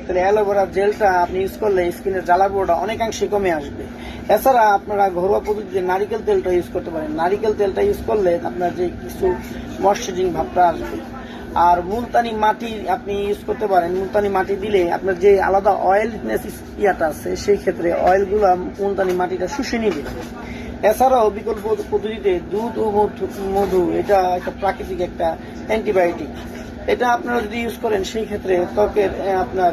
তাহলে অ্যালোভেরা জেলটা আপনি ইউজ করলে স্কিনের জ্বালাপোড়াটা অনেকাংশে কমে আসবে। এছাড়া আপনারা ঘরোয়া পদ্ধতিতে নারিকেল তেলটা ইউজ করতে পারেন। নারিকেল তেলটা ইউজ করলে আপনার যে কিছু ময়শ্চারাইজিং ভাবটা আসবে। আর মুলতানি মাটি আপনি ইউজ করতে পারেন। মুলতানি মাটি দিলে আপনার যে আলাদা অয়েলনেস ইয়াটা আছে সেই ক্ষেত্রে অয়েলগুলো মুলতানি মাটিটা শুষে নিবে। এছাড়াও বিকল্প পদ্ধতিতে দুধ ও মধু, এটা একটা প্রাকৃতিক একটা অ্যান্টিবায়োটিক। এটা আপনারা যদি ইউজ করেন সেই ক্ষেত্রে ত্বকের আপনার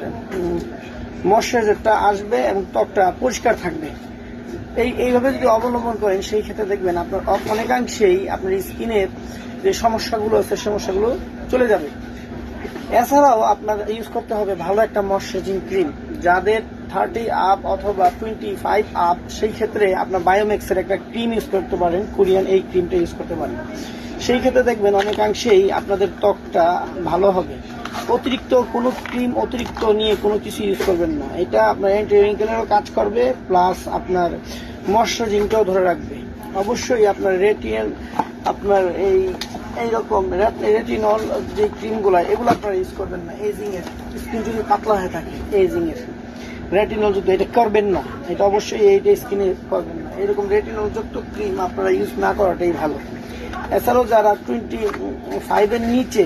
ময়শ্চারাইজারটা আসবে এবং ত্বকটা পরিষ্কার থাকবে। এইভাবে যদি অবলম্বন করেন সেই ক্ষেত্রে দেখবেন আপনার অনেকাংশেই আপনার স্কিনের যে সমস্যাগুলো আছে সমস্যাগুলো চলে যাবে। এছাড়াও আপনার ইউজ করতে হবে ভালো একটা ময়শ্চারাইজিং ক্রিম। যাদের 30 আপ অথবা 25 আপ, সেই ক্ষেত্রে আপনার বায়োমেক্সের একটা ক্রিম ইউজ করতে পারেন। কোরিয়ান এই ক্রিমটা ইউজ করতে পারেন। সেই ক্ষেত্রে দেখবেন অনেকাংশেই আপনাদের ত্বকটা ভালো হবে। অতিরিক্ত কোনো ক্রিম অতিরিক্ত নিয়ে কোনো কিছু ইউজ করবেন না। এটা আপনার অ্যান্টি রিঙ্কেলেরও কাজ করবে, প্লাস আপনার ময়শ্চারাইজিংটাও ধরে রাখবে। অবশ্যই আপনার আপনার এইরকম রেটিনল যে ক্রিমগুলো এগুলো আপনারা ইউজ করবেন না। এজিংয়ের স্কিন যদি পাতলা হয়ে থাকে, এজিংয়ের রেটিনল যদি এটা করবেন না, এটা অবশ্যই এইটা স্কিনে করবেন না। এরকম রেটিনল যুক্ত ক্রিম আপনারা ইউজ না করাটাই ভালো। এছাড়াও যারা 25-এর নিচে,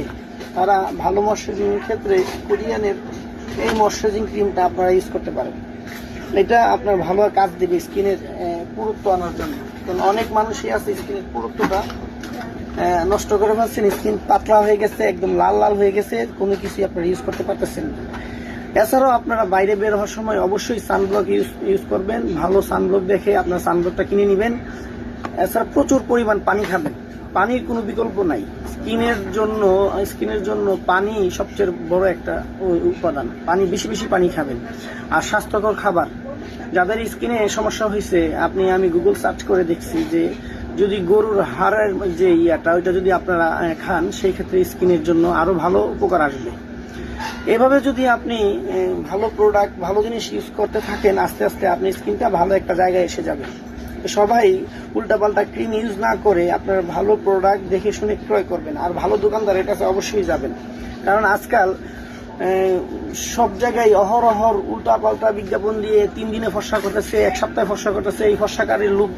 তারা ভালো ময়শ্চারাইজিংয়ের ক্ষেত্রে কোরিয়ানের এই ময়শ্চারাইজিং ক্রিমটা আপনারা ইউজ করতে পারেন। এটা আপনার ভালো কাজ দেবে স্কিনের পুরুত্ব আনার জন্য। কারণ অনেক মানুষই আছে স্কিনের পুরুত্বটা নষ্ট করে ফেলছেন, স্কিন পাতলা হয়ে গেছে, একদম লাল লাল হয়ে গেছে, কোনো কিছু আপনারা ইউজ করতে পারতেছেন না। এছাড়াও আপনারা বাইরে বের হওয়ার সময় অবশ্যই সানব্লক ইউজ করবেন। ভালো সানব্লক দেখে আপনার সানব্লকটা কিনে নেবেন। এছাড়া প্রচুর পরিমাণ পানি খাবেন। পানির কোনো বিকল্প নাই। স্কিনের জন্য পানি সবচেয়ে বড় একটা উপাদান। বেশি বেশি পানি খাবেন। আর স্বাস্থ্যকর খাবার, যাদের স্কিনে সমস্যা হয়েছে, আমি গুগল সার্চ করে দেখছি যে যদি গরুর হাড়ের যে ওইটা যদি আপনারা খান, সেই ক্ষেত্রে স্কিনের জন্য আরো ভালো উপকার আসবে। এভাবে যদি আপনি ভালো প্রোডাক্ট, ভালো জিনিস ইউজ করতে থাকেন, আস্তে আস্তে আপনি স্কিনটা ভালো একটা জায়গায় এসে যাবে। সবাই উল্টাপাল্টা ক্রিম ইউজ না করে আপনার ভালো প্রোডাক্ট দেখে শুনে ক্রয় করবেন। আর ভালো দোকানদারের কাছে অবশ্যই যাবেন। কারণ আজকাল সব জায়গায় অহরহর উল্টাপাল্টা বিজ্ঞাপন দিয়ে 3 দিনে ফর্সা করতেছে, 1 সপ্তাহে ফর্সা করতেছে। এই ফর্সাকারীর লোক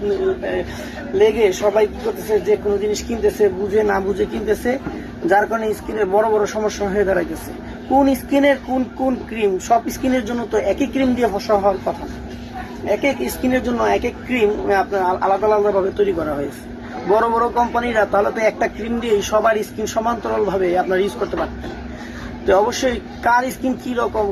লেগে সবাই কি করতেছে, যে কোনো জিনিস কিনতেছে, বুঝে না বুঝে কিনতেছে, যার কারণে স্কিনের বড় বড় সমস্যা হয়ে দাঁড়াইতেছে। কোন স্কিনের কোন ক্রিম, সব স্কিনের জন্য তো একই ক্রিম দিয়ে ফর্সা হওয়ার কথা না। এক এক স্কিনের জন্য এক এক ক্রিম আপনার আলাদা আলাদা ভাবে তৈরি করা হয়েছে। বড় বড় কোম্পানিরা তাহলে তো একটা ক্রিম দিয়েই সবার স্কিন সমান্তরাল ভাবে আপনার ইউজ করতে পারতেন। তো অবশ্যই কার স্কিন কি রকম,